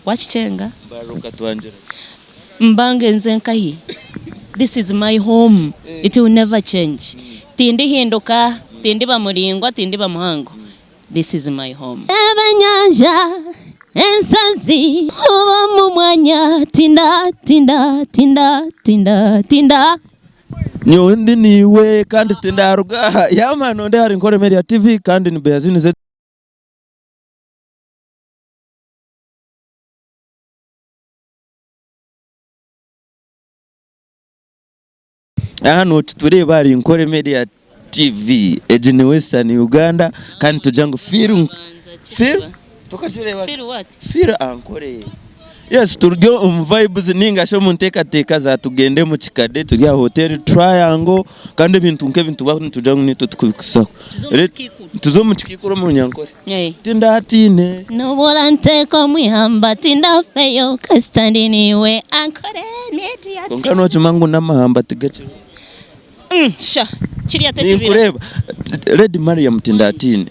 Wachichenga. Baruka tuanjira. Mbange Nzenkahi. This is my home. It will never change. Tindi hinduka, tindi bamuringwa, tindi bamuhango. This is my home. Ebanyanja, ensazi, uba mumwanya, tinda, tinda, tinda, tinda, tinda. Nyondi niwe kandi tindaruga. Yama nonde hari NKORE Media TV kandi ni Beazini zetu. Hano tureba hari NKORE Media TV ejini Western Uganda kandi tujangu firu tukashireba Firu what? Firu Ankole. Yes, turyo vibes ninga sho munteka teka za Tugende Mukikade turya hotel Triangle kandi bintu nk'ebintu bakuni tujangu nito tukubisako. Tuzo mukikikuro mu Nyankore. Tindatine. No volante komwihamba tinda feyo kastandini we NKORE Media TV. Konkano chimangu namahamba tigache. Sha. Chiriya tetubira. Nikureba Red Marium Tindatine.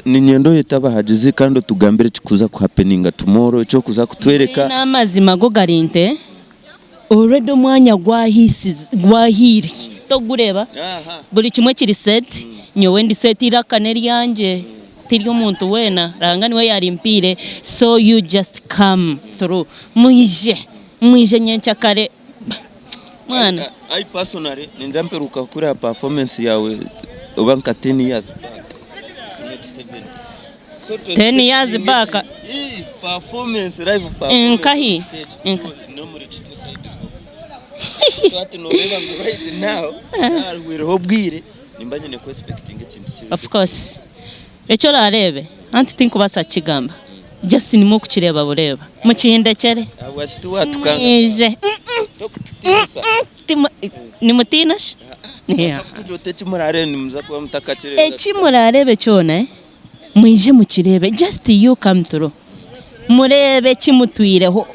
Ni nyendo yetaba hajizi kandi tugambire kikuza ku happeninga tomorrow cyo kuza kutwereka n'amazima go garinte already mwanya gwahiri to gureba buri kimwe kiri set nyowe ndi set irakane ryanje tiryo muntu wena ranga niwe yari impire, so you just come through mwije nyenchakare mwana. I personally ninjamperuka kuri performance yawe ubanka 10 years back. 10 years back. Performance live performance. Nkahi. No muri chito side. So ati no reba ngo right now we're hobwire nimbanye ne expecting ikintu kiri. Of course. Echo larebe anti think basa kigamba. Just ni muku kireba bureba. Mukindekere. Abashtu watukanga. Ije. Ni mutinash. Yeah. Kujote chimurare ni muzako mutakakire. Echimurarebe cyone. Mwije mukirebe, just you come through. Murebe kimutwireho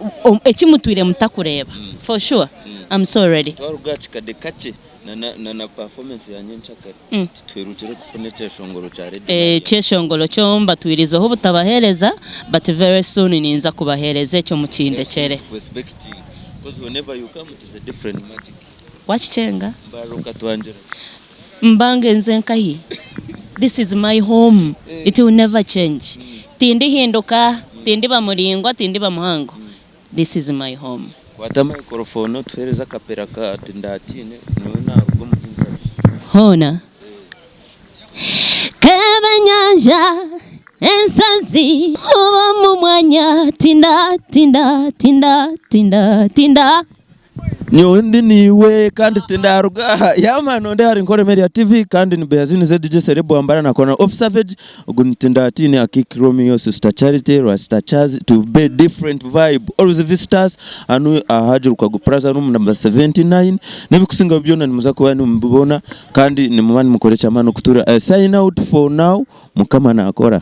ekimutwire mutakureba. For sure. I'm so ready. Twarugachikade kache na performance ya nyenchakare. Twerukire kufune cyeshongoro cya Red. Cyeshongoro cyo mbatwirizo butabahereza, but very soon ninza kubahereza cyo mukindekere. Because whenever you come it is a different magic. Wachichenga. Baruka tuanjira. Mbange Nzenkahi. This is my home. It will never change. Tindi hinduka, tindi bamuringwa, tindi bamuhango. This is my home. Wata microphone tuhereza kapera ka Tindatine nona rugo muhinga. Hona. Kabanyanja ensazi uba mumwanya tinda tinda tinda tinda tinda. Nyondi niwe kandi tindaruga. Yama nonde hari NKORE Media TV kandi ni Beazini zetu serebo ambara na kona off savage ugun Tindatine akik Romeo sister Charity Rasta Chaz to be different vibe always visitors anu ahajuru kwa gupraza room number 79 nebikusinga byona ni muzako wani mbona kandi ni mumani mukorecha mano kutura. Sign out for now mukama na akora.